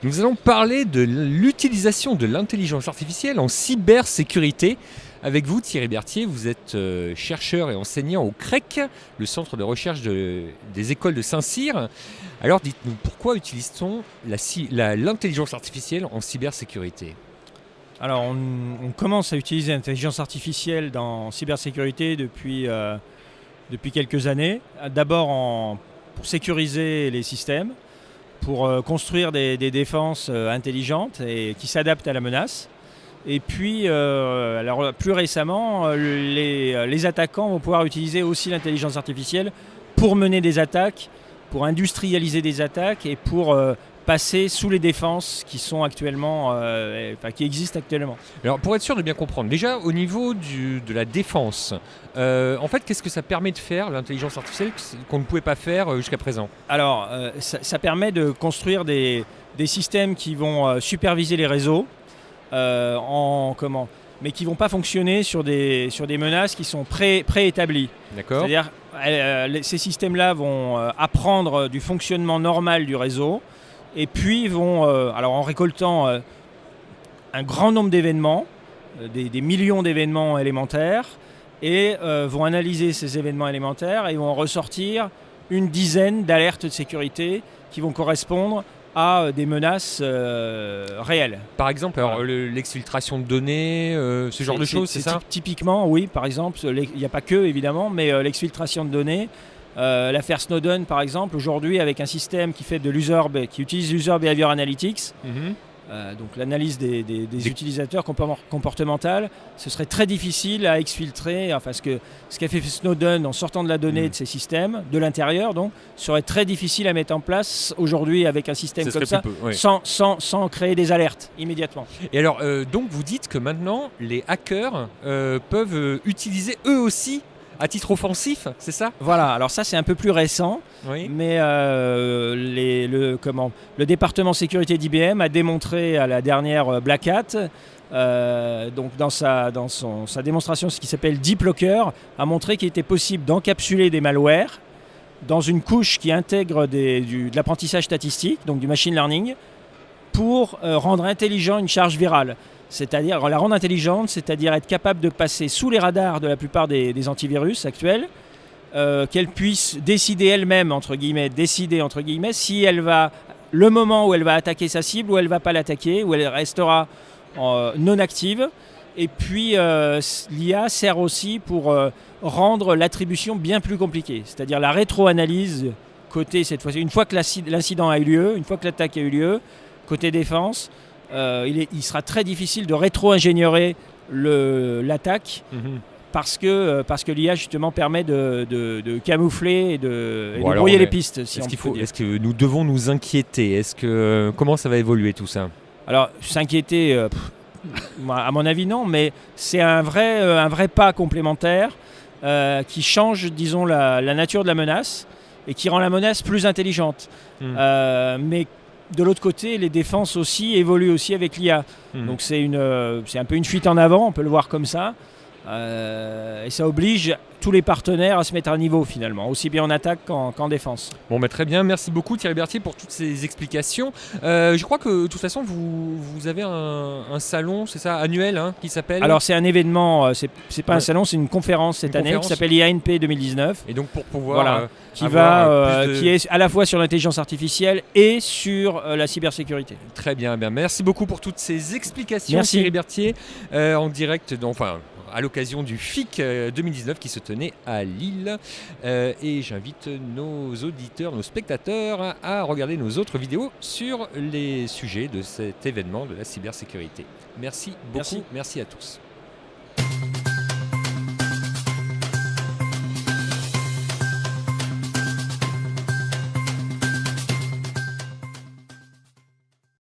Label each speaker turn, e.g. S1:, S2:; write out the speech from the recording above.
S1: Nous allons parler de l'utilisation de l'intelligence artificielle en cybersécurité. Avec vous, Thierry Berthier, vous êtes chercheur et enseignant au CREC, le centre de recherche des écoles de Saint-Cyr. Alors dites-nous, pourquoi utilise-t-on l'intelligence artificielle en cybersécurité ?
S2: Alors on commence à utiliser l'intelligence artificielle dans cybersécurité depuis quelques années. D'abord pour sécuriser les systèmes, pour construire des défenses intelligentes et qui s'adaptent à la menace. Et puis, alors, plus récemment, les attaquants vont pouvoir utiliser aussi l'intelligence artificielle pour mener des attaques, pour industrialiser des attaques et pour passer sous les défenses qui sont actuellement, qui existent actuellement.
S1: Alors, pour être sûr de bien comprendre, déjà au niveau de la défense, en fait, qu'est-ce que ça permet de faire, l'intelligence artificielle, qu'on ne pouvait pas faire jusqu'à présent ?
S2: Alors, ça permet de construire des systèmes qui vont superviser les réseaux, mais qui ne vont pas fonctionner sur des menaces qui sont préétablies.
S1: D'accord.
S2: C'est-à-dire ces systèmes-là vont apprendre du fonctionnement normal du réseau et puis vont, en récoltant un grand nombre d'événements, des millions d'événements élémentaires, et vont analyser ces événements élémentaires et vont ressortir une dizaine d'alertes de sécurité qui vont correspondre à des menaces réelles.
S1: Par exemple, l'exfiltration de données, ce genre de choses, c'est ça ?
S2: Typiquement, oui, par exemple, il n'y a pas que, évidemment, mais l'exfiltration de données, l'affaire Snowden, par exemple, aujourd'hui, avec un système qui utilise l'User Behavior Analytics, donc l'analyse des utilisateurs comportementales, ce serait très difficile à exfiltrer. Enfin, ce qu'a fait Snowden en sortant de la donnée de ces systèmes, de l'intérieur, donc, serait très difficile à mettre en place aujourd'hui avec un système comme ça, sans créer des alertes immédiatement.
S1: Et alors, donc vous dites que maintenant, les hackers peuvent utiliser eux aussi à titre offensif, c'est ça ?
S2: Voilà, alors ça c'est un peu plus récent,
S1: oui.
S2: Mais le département sécurité d'IBM a démontré à la dernière Black Hat, donc dans sa démonstration, ce qui s'appelle Deep Locker, a montré qu'il était possible d'encapsuler des malwares dans une couche qui intègre de l'apprentissage statistique, donc du machine learning, pour rendre intelligent une charge virale. C'est-à-dire la rendre intelligente, c'est-à-dire être capable de passer sous les radars de la plupart des antivirus actuels, qu'elle puisse décider elle-même, si elle va, le moment où elle va attaquer sa cible, ou elle ne va pas l'attaquer, où elle restera non active. Et puis l'IA sert aussi pour rendre l'attribution bien plus compliquée, c'est-à-dire la rétro-analyse côté, cette fois-ci, une fois que l'incident a eu lieu, une fois que l'attaque a eu lieu, côté défense, il sera très difficile de rétro-ingénierer l'attaque parce que l'IA justement permet de camoufler et de brouiller les pistes.
S1: Est-ce que nous devons nous inquiéter ? Comment ça va évoluer tout ça ?
S2: Alors s'inquiéter, à mon avis non, mais c'est un vrai pas complémentaire qui change, disons, la nature de la menace et qui rend la menace plus intelligente. Mais de l'autre côté, les défenses aussi évoluent aussi avec l'IA. Donc c'est un peu une fuite en avant, on peut le voir comme ça. Et ça oblige tous les partenaires à se mettre à niveau finalement, aussi bien en attaque qu'en défense.
S1: Bon, très bien, merci beaucoup Thierry Berthier pour toutes ces explications. Je crois que de toute façon vous avez un salon, c'est ça, annuel, qui s'appelle...
S2: Alors c'est un événement, c'est pas un salon, c'est une conférence cette année qui s'appelle IANP 2019.
S1: Et donc pour pouvoir...
S2: qui est à la fois sur l'intelligence artificielle et sur la cybersécurité.
S1: Très bien, merci beaucoup pour toutes ces explications.
S2: Merci.
S1: Thierry Berthier, en direct, à l'occasion du FIC 2019 qui se tenait à Lille. Et j'invite nos auditeurs, nos spectateurs à regarder nos autres vidéos sur les sujets de cet événement de la cybersécurité. Merci beaucoup, merci à tous.